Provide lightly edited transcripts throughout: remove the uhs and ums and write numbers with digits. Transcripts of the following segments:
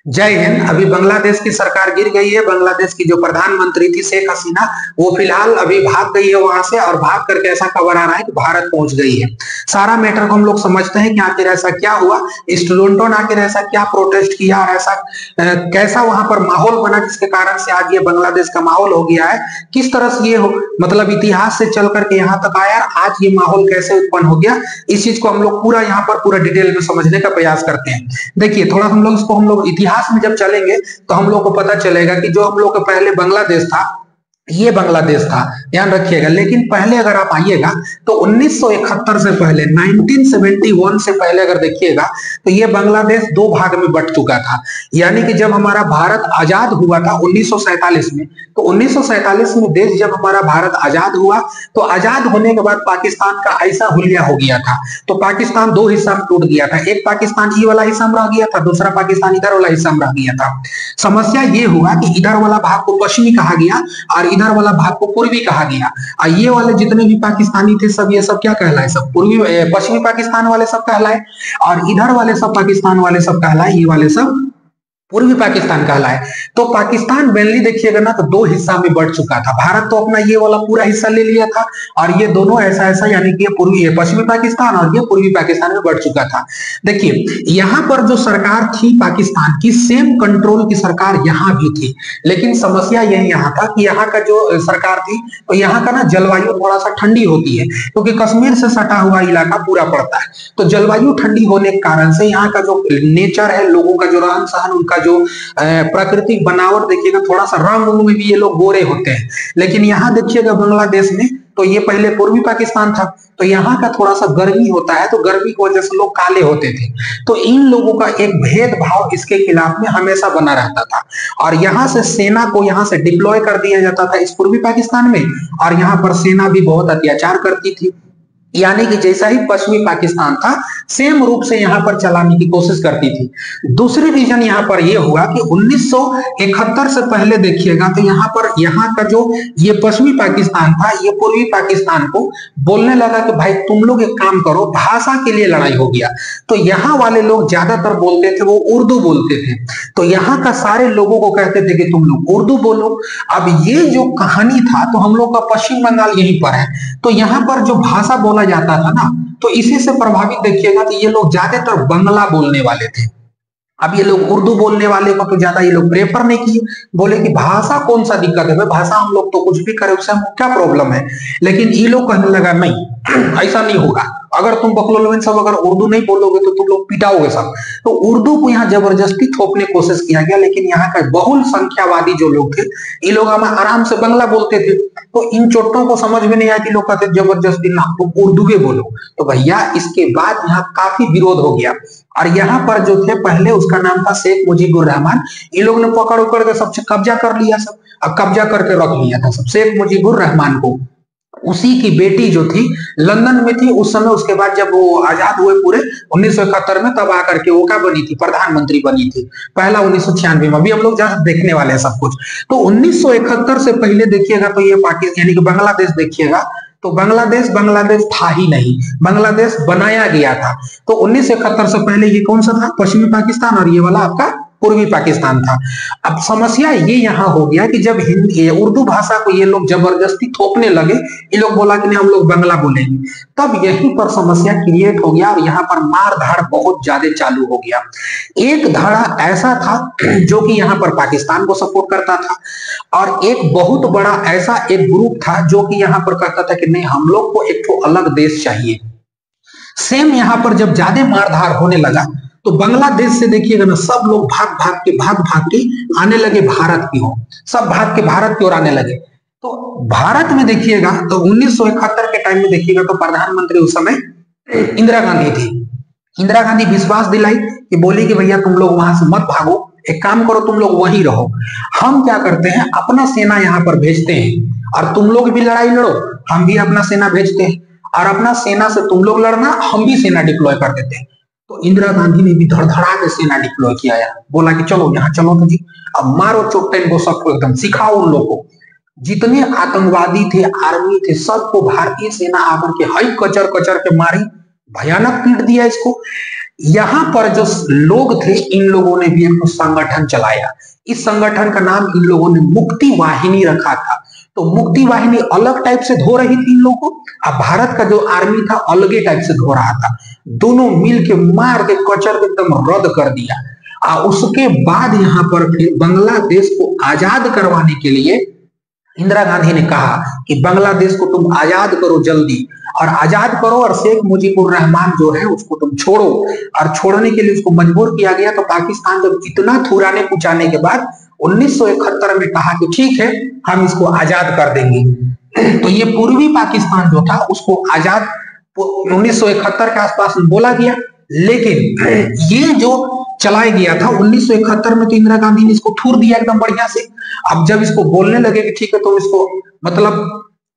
जय हिंद। अभी बांग्लादेश की सरकार गिर गई है। बांग्लादेश की जो प्रधानमंत्री थी शेख हसीना, वो फिलहाल अभी भाग गई है वहां से, और भाग करके ऐसा खबर आ रहा है कि भारत पहुंच गई है। सारा मैटर को हम लोग समझते हैं कि आखिर ऐसा क्या हुआ, स्टूडेंटों ने आखिर ऐसा क्या प्रोटेस्ट किया, और ऐसा कैसा वहां पर माहौल बना जिसके कारण से आज ये बांग्लादेश का माहौल हो गया है। किस तरह से ये मतलब इतिहास से चल करके यहाँ तक आया, आज ये माहौल कैसे उत्पन्न हो गया, इस चीज को हम लोग पूरा यहाँ पर पूरा डिटेल में समझने का प्रयास करते हैं। देखिए थोड़ा हम लोग इतिहास में जब चलेंगे तो हम लोग को पता चलेगा कि जो हम लोग का पहले बांग्लादेश था, ये बांग्लादेश था, ध्यान रखिएगा। लेकिन पहले अगर आप आइएगा तो 1971 से पहले, 1971 से पहले अगर देखिएगा तो ये बांग्लादेश दो भाग में बट चुका था। यानी कि जब हमारा भारत आजाद हुआ था 1947 में, तो 1947 में देश जब हमारा भारत आजाद हुआ, तो आजाद होने के बाद पाकिस्तान का ऐसा हुलिया हो गया था, तो पाकिस्तान दो हिस्सा में टूट गया था। एक पाकिस्तान ये वाला हिस्सा में रह गया था, दूसरा पाकिस्तान इधर वाला हिस्सा में रह गया था। समस्या ये हुआ कि इधर वाला भाग को पश्चिमी कहा गया और इधर वाला भाग को पूर्वी कहा गया। और ये वाले जितने भी पाकिस्तानी थे सब, ये सब क्या कहलाए, सब पूर्वी पश्चिमी पाकिस्तान वाले सब कहलाए, और इधर वाले सब पाकिस्तान वाले सब कहलाए, ये वाले सब पूर्वी पाकिस्तान कहलाए। तो पाकिस्तान मेनली देखिएगा ना तो दो हिस्सा में बढ़ चुका था। भारत तो अपना ये वाला पूरा हिस्सा ले लिया था, और ये दोनों ऐसा ऐसा, यानी कि पूर्वी पश्चिमी पाकिस्तान और ये पूर्वी पाकिस्तान में बढ़ चुका था। देखिए यहाँ पर जो सरकार थी पाकिस्तान की, सेम कंट्रोल की सरकार यहाँ भी थी, लेकिन समस्या यही यहाँ था कि यहाँ का जो सरकार थी, तो यहाँ का ना जलवायु थोड़ा सा ठंडी होती है, क्योंकि कश्मीर से सटा हुआ इलाका पूरा पड़ता है। तो जलवायु ठंडी होने के कारण से यहाँ का जो नेचर है, लोगों का जो रहन सहन, उनका जो प्राकृतिक बनावट देखिएगा, थोड़ा सा रंग में भी ये लोग गोरे होते हैं। लेकिन यहाँ देखिएगा बांग्लादेश में, तो ये पहले पूर्वी पाकिस्तान था, तो यहाँ का थोड़ा सा गर्मी होता है, तो गर्मी की वजह से लोग काले होते थे। तो इन लोगों का एक भेदभाव इसके खिलाफ में हमेशा बना रहता था, और यहाँ से सेना को यहाँ से डिप्लॉय कर दिया जाता था इस पूर्वी पाकिस्तान में, और यहाँ पर सेना भी बहुत अत्याचार करती थी। यानी कि जैसा ही पश्चिमी पाकिस्तान था, सेम रूप से यहाँ पर चलाने की कोशिश करती थी। दूसरी रीजन यहाँ पर यह हुआ कि 1971 से पहले देखिएगा तो यहाँ पर यहाँ का जो ये पश्चिमी पाकिस्तान था, ये पूर्वी पाकिस्तान को बोलने लगा कि भाई तुम लोग एक काम करो, भाषा के लिए लड़ाई हो गया। तो यहाँ वाले लोग ज्यादातर बोलते थे, वो उर्दू बोलते थे, तो यहाँ का सारे लोगों को कहते थे कि तुम लोग उर्दू बोलो। अब ये जो कहानी था, तो हम लोग का पश्चिम बंगाल यहीं पर है, तो यहाँ पर जो भाषा बोला जाता था ना, तो इसी से प्रभावित देखिएगा तो ये लोग ज्यादातर बंगला बोलने वाले थे। अब ये लोग उर्दू बोलने वाले को तो ज्यादा ये लोग प्रेफर नहीं किए, बोले कि भाषा कौन सा दिक्कत है, भाषा हम लोग तो कुछ भी करें, उससे हमको क्या प्रॉब्लम है। लेकिन ये लोग कहने लगा नहीं, ऐसा नहीं होगा, अगर तुम बकलोल सब अगर उर्दू नहीं बोलोगे तो तुम लोग पिटाओगे सब। तो उर्दू को यहाँ जबरदस्ती थोपने की कोशिश किया गया, लेकिन यहाँ का बहुल संख्यावादी जो लोग थे, ये लोग आराम से बंगला बोलते थे। तो इन चोटों को समझ में नहीं आती, लोग कहते जबरदस्ती ना तुम उर्दू में बोलो। तो भैया इसके बाद यहाँ काफी विरोध हो गया, और यहाँ पर जो थे पहले, उसका नाम था शेख मुजीबुर रहमान, इन लोग ने पकड़ उकड़ के सबसे कब्जा कर लिया, सब अब कब्जा करके रख लिया था सब शेख मुजीबुर रहमान को। उसी की बेटी जो थी लंदन में थी उस समय, उसके बाद जब वो आजाद हुए पूरे 1971 में, तब आकर के वो क्या बनी थी, प्रधानमंत्री बनी थी, पहला 1996 में। अभी हम लोग जहां देखने वाले हैं सब कुछ। तो 1971 से पहले देखिएगा तो ये पाकिस्तान यानी कि बांग्लादेश देखिएगा, तो बांग्लादेश था ही नहीं, बांग्लादेश बनाया गया था। तो 1971 से पहले ये कौन सा था, पश्चिमी पाकिस्तान, और ये वाला आपका पूर्वी पाकिस्तान था। अब समस्या ये यहाँ हो गया कि जब हिंदी उर्दू भाषा को ये लोग जबरदस्ती थोपने लगे, ये लोग बोला कि नहीं हम लोग बांग्ला बोलेंगे, तब यहीं पर समस्या क्रिएट हो गया, और यहाँ पर मार धाड़ बहुत ज्यादा चालू हो गया। एक धाड़ा ऐसा था जो कि यहाँ पर पाकिस्तान को सपोर्ट करता था, और एक बहुत बड़ा ऐसा एक ग्रुप था जो कि यहाँ पर कहता था कि नहीं हम लोग को एक तो अलग देश चाहिए। सेम यहाँ पर जब ज्यादा मारधाड़ होने लगा, तो बांग्लादेश से देखिएगा ना सब लोग भाग भाग के आने लगे भारत की ओर, सब भाग के भारत की ओर आने लगे। तो भारत में देखिएगा तो 1971 के टाइम में देखिएगा तो प्रधानमंत्री उस समय इंदिरा गांधी थी। इंदिरा गांधी विश्वास दिलाई कि बोली कि भैया तुम लोग वहां से मत भागो, एक काम करो तुम लोग वहीं रहो, हम क्या करते हैं अपना सेना यहाँ पर भेजते हैं, और तुम लोग भी लड़ाई लड़ो, हम भी अपना सेना भेजते हैं, और अपना सेना से तुम लोग लड़ना, हम भी सेना डिप्लॉय कर देते हैं। तो इंदिरा गांधी ने भी धड़धड़ा के सेना डिप्लॉय किया, बोला कि चलो यहाँ चलो तो जी, अब मारो चोटे इनको सबको, एकदम सिखाओ उन लोगों को। जितने आतंकवादी थे, आर्मी थे, सबको भारतीय सेना आकर के हई कचर कचर के मारी, भयानक पीट दिया इसको। यहाँ पर जो लोग थे, इन लोगों ने भी एक संगठन चलाया। इस संगठन का नाम इन लोगों ने मुक्ति वाहिनी रखा था। तो मुक्ति वाहिनी अलग टाइप से धो रही थी इन लोगों को, अब भारत का जो आर्मी था अलगे टाइप से धो रहा था। दोनों मिल के मार के कचर के एकदम रद्द कर दिया। उसके बाद यहाँ पर फिर बांग्लादेश को आजाद करवाने के लिए इंदिरा गांधी ने कहा कि बांग्लादेश को तुम आजाद करो जल्दी, और आजाद करो, और शेख मुजीबुर रहमान जो है उसको तुम छोड़ो। और छोड़ने के लिए उसको मजबूर किया गया। तो पाकिस्तान जब इतना थुराने पुचाने के बाद 1971 में कहा कि ठीक है, हम इसको आजाद कर देंगे। तो ये पूर्वी पाकिस्तान जो था उसको आजाद 1971 के आसपास बोला गया। लेकिन ये जो चलाया गया था 1971 में, तो इंदिरा गांधी ने इसको थूर दिया एकदम बढ़िया से। अब जब इसको बोलने लगे कि ठीक है तुम इसको मतलब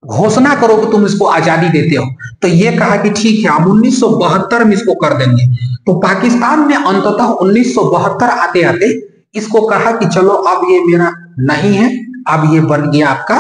घोषणा करो कि तुम इसको आजादी देते हो, तो ये कहा कि ठीक है हम 1972 में इसको कर देंगे। तो पाकिस्तान ने अंततः 1972 आते आते इसको कहा कि चलो अब ये मेरा नहीं है, अब ये बन गया आपका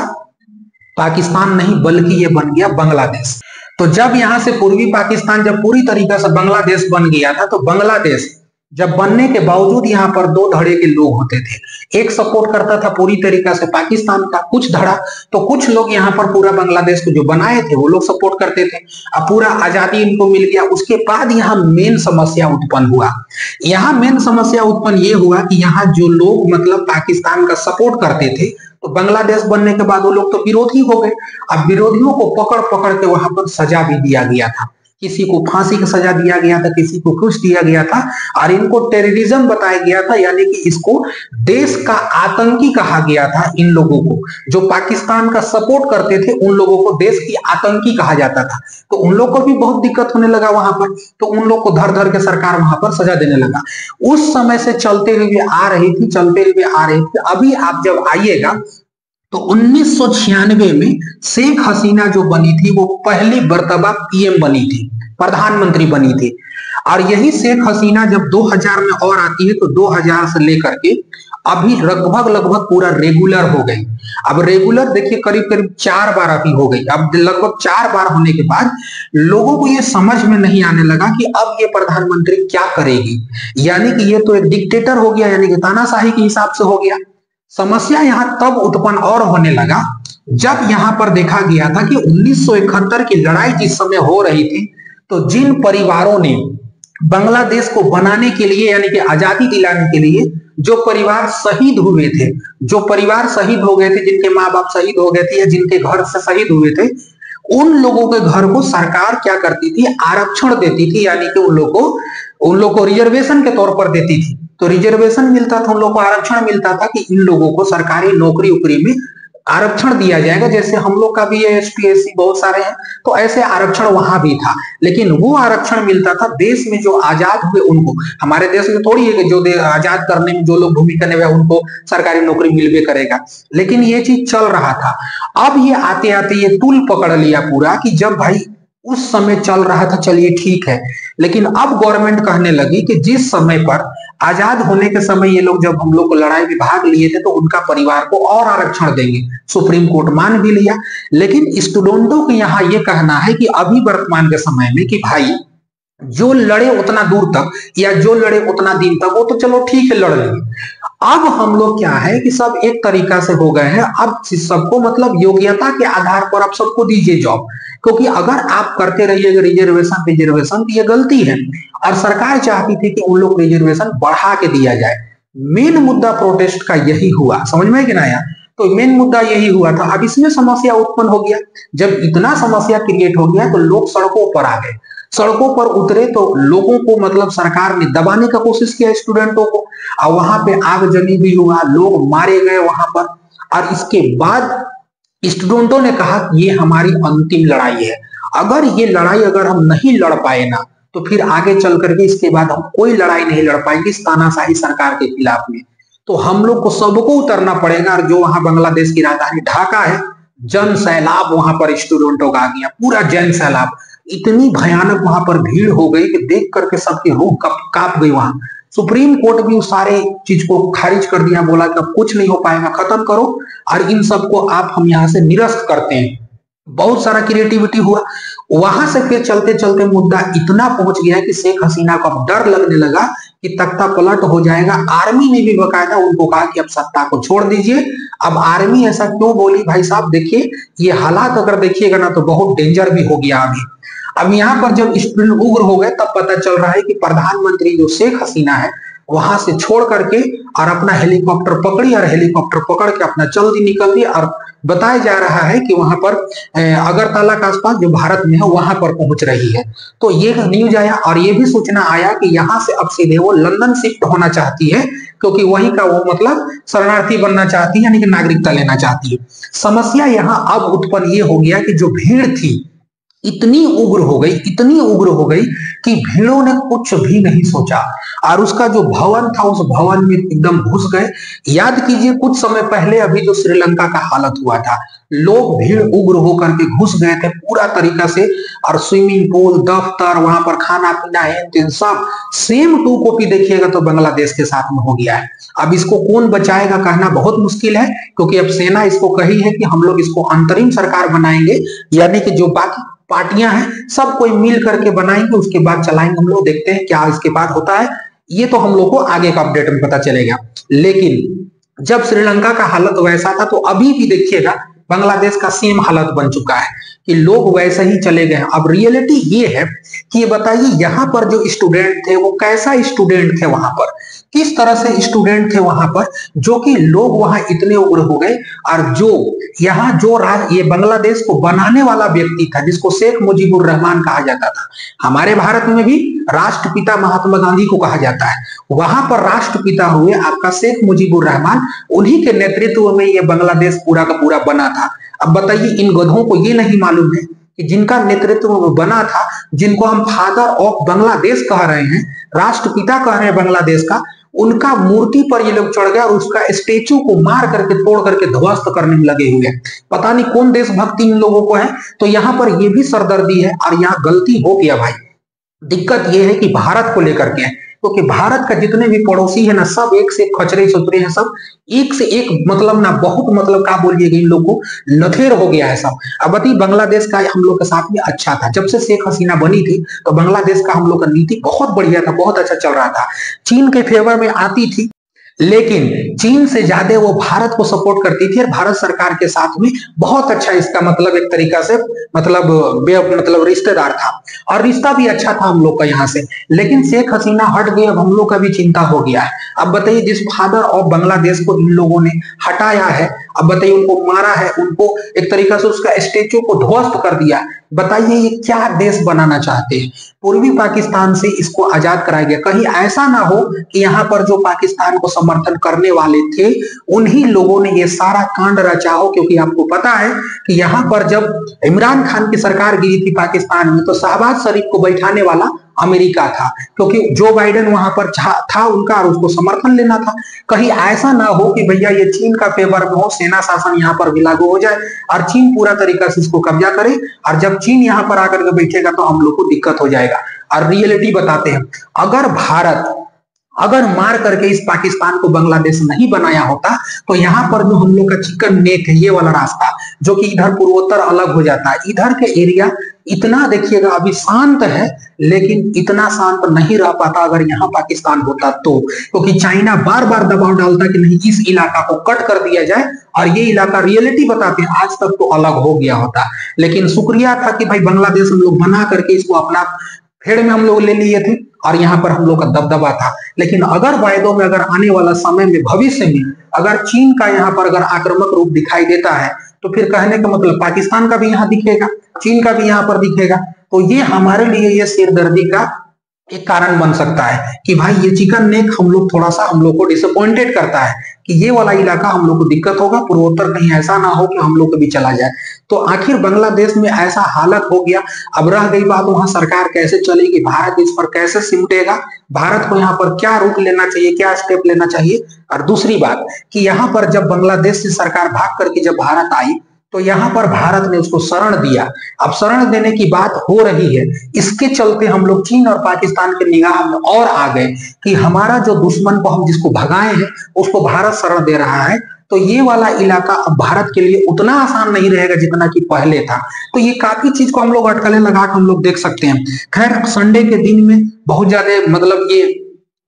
पाकिस्तान नहीं बल्कि ये बन गया बांग्लादेश। तो जब यहां से पूर्वी पाकिस्तान जब पूरी तरीके से बांग्लादेश बन गया था, तो बांग्लादेश जब बनने के बावजूद यहाँ पर दो धड़े के लोग होते थे। एक सपोर्ट करता था पूरी तरीके से पाकिस्तान का कुछ धड़ा, तो कुछ लोग यहाँ पर पूरा बांग्लादेश को जो बनाए थे वो लोग सपोर्ट करते थे। अब पूरा आजादी इनको मिल गया। उसके बाद यहाँ मेन समस्या उत्पन्न हुआ। यहाँ मेन समस्या उत्पन्न ये हुआ कि यहाँ जो लोग मतलब पाकिस्तान का सपोर्ट करते थे, तो बांग्लादेश बनने के बाद वो लोग तो विरोधी हो गए। अब विरोधियों को पकड़ पकड़ के वहां पर सजा भी दिया गया था। किसी को फांसी की सजा दिया गया था, किसी को कुछ दिया गया था, और इनको टेररिज्म बताया गया था, यानी कि इसको देश का आतंकी कहा गया था। इन लोगों को जो पाकिस्तान का सपोर्ट करते थे उन लोगों को देश की आतंकी कहा जाता था। तो उन लोग को भी बहुत दिक्कत होने लगा वहां पर, तो उन लोग को धर धर के सरकार वहां पर सजा देने लगा। उस समय से चलते हुए आ रही थी, चलते हुए आ रही थी। अभी आप जब आइएगा तो 1996 में शेख हसीना जो बनी थी वो पहली मर्तबा पीएम बनी थी, प्रधानमंत्री बनी थी। और यही शेख हसीना जब 2000 में और आती है, तो 2000 से लेकर के अभी लगभग पूरा रेगुलर हो गई। अब रेगुलर देखिए करीब करीब 4 बार अभी हो गई। अब लगभग 4 बार होने के बाद लोगों को ये समझ में नहीं आने लगा कि अब ये प्रधानमंत्री क्या करेगी, यानी कि ये तो एक डिक्टेटर हो गया, यानी कि तानाशाही के हिसाब से हो गया। समस्या यहां तब उत्पन्न और होने लगा जब यहां पर देखा गया था कि 1971 की लड़ाई जिस समय हो रही थी, तो जिन परिवारों ने बांग्लादेश को बनाने के लिए यानी कि आजादी दिलाने के लिए जो परिवार शहीद हुए थे, जो परिवार शहीद हो गए थे, जिनके माँ बाप शहीद हो गए थे या जिनके घर से शहीद हुए थे, उन लोगों के घर को सरकार क्या करती थी, आरक्षण देती थी, यानी कि उन लोग को रिजर्वेशन के तौर पर देती थी। तो रिजर्वेशन मिलता था, उन लोगों को आरक्षण मिलता था कि इन लोगों को सरकारी नौकरी उकरी में आरक्षण दिया जाएगा। जैसे हम लोग का भी एसटी एससी बहुत सारे हैं, तो ऐसे आरक्षण वहां भी था। लेकिन वो आरक्षण मिलता था देश में जो आजाद हुए उनको। हमारे देश में थोड़ी है कि जो आजाद करने में जो लोग भूमिका निभाए उनको सरकारी नौकरी मिलवे करेगा, लेकिन ये चीज चल रहा था। अब ये आते आते ये तूल पकड़ लिया पूरा कि जब भाई उस समय चल रहा था, चलिए ठीक है, लेकिन अब गवर्नमेंट कहने लगी कि जिस समय पर आजाद होने के समय ये लोग जब हम लोग को लड़ाई में भाग लिए थे, तो उनका परिवार को और आरक्षण देंगे। सुप्रीम कोर्ट मान भी लिया। लेकिन स्टूडेंटों के यहाँ ये कहना है कि अभी वर्तमान के समय में कि भाई जो लड़े उतना दूर तक या जो लड़े उतना दिन तक, वो तो चलो ठीक है लड़ लेंगे। अब हम लोग क्या है कि सब एक तरीका से हो गए हैं। अब सबको मतलब योग्यता के आधार पर आप सबको दीजिए जॉब, क्योंकि अगर आप करते रहिएगा रिजर्वेशन तो ये गलती है। और सरकार चाहती थी कि उन लोग रिजर्वेशन बढ़ा के दिया जाए। मेन मुद्दा प्रोटेस्ट का यही हुआ, समझ में कि ना यार? तो मेन मुद्दा यही हुआ था। अब इसमें समस्या उत्पन्न हो गया। जब इतना समस्या क्रिएट हो गया तो लोग सड़कों पर आ गए। सड़कों पर उतरे तो लोगों को मतलब सरकार ने दबाने का कोशिश किया स्टूडेंटों को, और वहां पे आगजनी भी हुआ, लोग मारे गए वहां पर। और इसके बाद स्टूडेंटों ने कहा कि ये हमारी अंतिम लड़ाई है। अगर ये लड़ाई अगर हम नहीं लड़ पाए ना, तो फिर आगे चल करके इसके बाद हम कोई लड़ाई नहीं लड़ पाएंगे इस तानाशाही सरकार के खिलाफ में। तो हम लोग को सबको उतरना पड़ेगा। और जो वहां बांग्लादेश की राजधानी ढाका है, जन सैलाब वहां पर स्टूडेंटों का आ गया, पूरा जन सैलाब। इतनी भयानक वहां पर भीड़ हो गई कि देख करके सबकी रूह कांप गई। वहां सुप्रीम कोर्ट भी उस सारे चीज को खारिज कर दिया, बोला कि अब कुछ नहीं हो पाएगा, खत्म करो और इन सबको आप हम यहाँ से निरस्त करते हैं। बहुत सारा क्रिएटिविटी हुआ। वहां से फिर चलते चलते मुद्दा इतना पहुंच गया कि शेख हसीना को अब डर लगने लगा कि तख्ता पलट हो जाएगा। आर्मी ने भी बकायदा उनको कहा कि अब सत्ता को छोड़ दीजिए। अब आर्मी ऐसा क्यों बोली भाई साहब, देखिए ये हालात अगर देखिएगा ना तो बहुत डेंजर भी हो गया अभी। अब यहाँ पर जब स्टूडेंट उग्र हो गए तब पता चल रहा है कि प्रधानमंत्री जो शेख हसीना है वहां से छोड़ करके और अपना हेलीकॉप्टर पकड़ी और हेलीकॉप्टर पकड़ के अपना चल दी निकल दी। और बताया जा रहा है कि वहां पर अगरतला के आसपास जो भारत में है वहां पर पहुंच रही है। तो ये न्यूज आया और ये भी सूचना आया कि यहाँ से अब सीधे वो लंदन शिफ्ट होना चाहती है, क्योंकि वहीं का वो मतलब शरणार्थी बनना चाहती है, यानी कि नागरिकता लेना चाहती है। समस्या यहाँ अब उत्पन्न ये हो गया कि जो भीड़ थी इतनी उग्र हो गई, इतनी उग्र हो गई कि भीड़ों ने कुछ भी नहीं सोचा और उसका जो भवन था उस भवन में एकदम घुस गए। याद कीजिए कुछ समय पहले अभी जो श्रीलंका का हालत हुआ था, लोग भीड़ उग्र होकर के घुस गए थे पूरा तरीका से, और स्विमिंग पूल, दफ्तर, वहां पर खाना पीना है, सब सेम टू कॉपी देखिएगा तो बांग्लादेश के साथ में हो गया है। अब इसको कौन बचाएगा कहना बहुत मुश्किल है, क्योंकि अब सेना इसको कही है कि हम लोग इसको अंतरिम सरकार बनाएंगे, यानी कि जो बाकी पार्टियां हैं सब कोई मिल करके बनाएंगे, उसके बाद चलाएंगे। हम लोग देखते हैं क्या इसके बाद होता है, ये तो हम लोग को आगे का अपडेट में पता चलेगा। लेकिन जब श्रीलंका का हालत वैसा था तो अभी भी देखिएगा बांग्लादेश का सेम हालत बन चुका है कि लोग वैसे ही चले गए। अब रियलिटी ये है कि ये बताइए यहाँ पर जो स्टूडेंट थे वो कैसा स्टूडेंट थे, वहां पर किस तरह से स्टूडेंट थे वहां पर, जो कि लोग वहां इतने उग्र हो गए। और जो यहाँ जो ये बांग्लादेश को बनाने वाला व्यक्ति था जिसको शेख मुजीबुर रहमान कहा जाता था, हमारे भारत में भी राष्ट्रपिता महात्मा गांधी को कहा जाता है, वहां पर राष्ट्रपिता हुए आपका शेख मुजीबुर रहमान, उन्हीं के नेतृत्व में ये बांग्लादेश पूरा का पूरा बना था। अब बताइए इन गधों को ये नहीं मालूम है कि जिनका नेतृत्व में बना था, जिनको हम फादर ऑफ बांग्लादेश कह रहे हैं, राष्ट्रपिता कह रहे हैं बांग्लादेश का, उनका मूर्ति पर ये लोग चढ़ गए और उसका स्टेचू को मार करके तोड़ करके ध्वस्त करने में लगे हुए हैं। पता नहीं कौन देशभक्ति इन लोगों को है। तो यहाँ पर ये भी सरदर्दी है और यहाँ गलती हो गया भाई। दिक्कत ये है कि भारत को लेकर के, क्योंकि भारत का जितने भी पड़ोसी है ना सब एक से खचरे सुतरे हैं, सब एक से एक मतलब ना बहुत मतलब क्या बोलिएगा, इन लोग को लथेर हो गया है सब। अब बताइए बांग्लादेश का हम लोग के साथ में अच्छा था, जब से शेख हसीना बनी थी तो बांग्लादेश का हम लोग का नीति बहुत बढ़िया था, बहुत अच्छा चल रहा था, चीन के फेवर में आती थी, लेकिन चीन से ज्यादा वो भारत को सपोर्ट करती थी और भारत सरकार के साथ में बहुत अच्छा इसका मतलब एक तरीका से मतलब रिश्तेदार था और रिश्ता भी अच्छा था हम लोग का यहाँ से। लेकिन शेख हसीना हट गई, अब हम लोग का भी चिंता हो गया है। अब बताइए जिस फादर ऑफ बांग्लादेश को इन लोगों ने हटाया है, अब बताइए उनको मारा है, उनको एक तरीका से उसका स्टेचू को ध्वस्त कर दिया, बताइए ये क्या देश बनाना चाहते हैं। पूर्वी पाकिस्तान से इसको आजाद कराया गया, कहीं ऐसा ना हो कि यहाँ पर जो पाकिस्तान को समर्थन करने वाले थे उन्हीं लोगों ने ये सारा कांड रचा हो। क्योंकि आपको पता है कि यहाँ पर जब इमरान खान की सरकार गिरी थी पाकिस्तान में तो शहबाज शरीफ को बैठाने वाला अमेरिका था, क्योंकि जो बाइडेन वहां पर था उनका और उसको समर्थन लेना था। कहीं ऐसा ना हो कि भैया ये चीन का फेवर में हो, सेना शासन यहाँ पर भी लागू हो जाए और चीन पूरा तरीका से इसको कब्जा करे, और जब चीन यहाँ पर आकर के बैठेगा तो हम लोग को दिक्कत हो जाएगा। और रियलिटी बताते हैं, अगर भारत मार करके इस पाकिस्तान को बांग्लादेश नहीं बनाया होता तो यहाँ पर जो हम लोग का चिकन नेक है, ये वाला रास्ता जो कि इधर पूर्वोत्तर अलग हो जाता है, इधर के एरिया इतना देखिएगा अभी शांत है, लेकिन इतना शांत नहीं रह पाता अगर यहाँ पाकिस्तान होता तो, क्योंकि चाइना बार बार दबाव डालता कि नहीं इस इलाका को कट कर दिया जाए, और ये इलाका रियलिटी बताते हैं आज तक तो अलग हो गया होता। लेकिन शुक्रिया था कि भाई बांग्लादेश हम लोग बना करके इसको अपना फेड़ में हम लोग ले लिए थे और यहाँ पर हम लोग का दबदबा था। लेकिन अगर वायदों में अगर आने वाला समय में भविष्य में अगर चीन का यहाँ पर अगर आक्रामक रूप दिखाई देता है तो फिर कहने का मतलब पाकिस्तान का भी यहाँ दिखेगा, चीन का भी यहाँ पर दिखेगा। तो ये हमारे लिए ये सिरदर्दी का एक कारण बन सकता है कि भाई ये चिकन नेक हम लोग थोड़ा सा हम लोग को डिसअपॉइंटेड करता है कि ये वाला इलाका हम लोग को दिक्कत होगा, पूर्वोत्तर कहीं ऐसा ना हो कि हम लोग को भी चला जाए। तो आखिर बांग्लादेश में ऐसा हालत हो गया। अब रह गई बात वहां सरकार कैसे चलेगी, भारत इस पर कैसे सिमटेगा, भारत को यहाँ पर क्या रुख लेना चाहिए, क्या स्टेप लेना चाहिए। और दूसरी बात कि यहाँ पर जब बांग्लादेश से सरकार भाग करके जब भारत आई तो यहाँ पर भारत ने उसको शरण दिया। अब शरण देने की बात हो रही है, इसके चलते हम लोग चीन और पाकिस्तान के निगाह में और आ गए कि हमारा जो दुश्मन को हम जिसको भगाए हैं उसको भारत शरण दे रहा है। तो तो ये वाला इलाका अब भारत के लिए उतना आसान नहीं रहेगा जितना कि पहले था। तो ये काफी चीज को हम लोग अटकलें लगा के हम लोग देख सकते हैं। खैर संडे के दिन में बहुत ज्यादा मतलब ये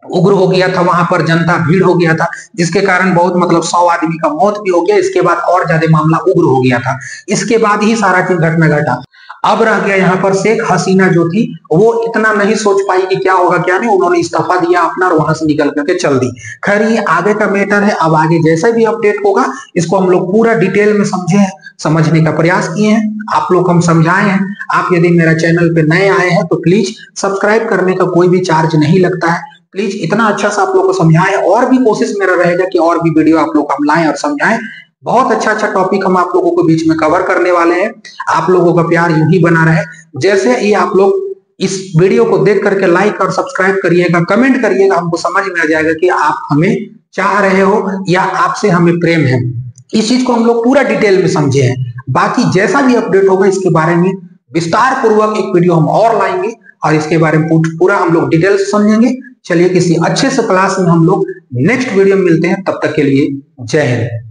उग्र हो गया था, वहां पर जनता भीड़ हो गया था, जिसके कारण बहुत मतलब 100 आदमी का मौत भी हो गया। इसके बाद और ज्यादा मामला उग्र हो गया था। इसके बाद ही सारा चीज घटना घटा। अब रह गया यहाँ पर शेख हसीना जो थी वो इतना नहीं सोच पाई कि क्या होगा क्या नहीं, उन्होंने इस्तीफा दिया अपना और वहां से निकल करके चल दी। खैर ये आगे का मैटर है। अब आगे जैसा भी अपडेट होगा इसको हम लोग पूरा डिटेल में समझने का प्रयास किए हैं, आप लोग हम समझाए हैं। आप यदि मेरा चैनल पे नए आए हैं तो प्लीज सब्सक्राइब करने का कोई भी चार्ज नहीं लगता है। प्लीज इतना अच्छा सा आप लोग को समझाएं, और भी कोशिश मेरा रहेगा कि और भी वीडियो आप लोग हम लाएं और समझाएं। बहुत अच्छा अच्छा टॉपिक हम आप लोगों को बीच में कवर करने वाले हैं। आप लोगों का प्यार यूं ही बना रहे। जैसे ही आप लोग इस वीडियो को देख करके लाइक और सब्सक्राइब करिएगा, कमेंट करिएगा, हमको समझ में आ जाएगा कि आप हमें चाह रहे हो या आपसे हमें प्रेम है। इस चीज को हम लोग पूरा डिटेल में समझे हैं। बाकी जैसा भी अपडेट होगा इसके बारे में विस्तार पूर्वक एक वीडियो हम और लाएंगे और इसके बारे में पूरा हम लोग डिटेल से समझेंगे। चलिए किसी अच्छे से क्लास में हम लोग नेक्स्ट वीडियो में मिलते हैं, तब तक के लिए जय हिंद।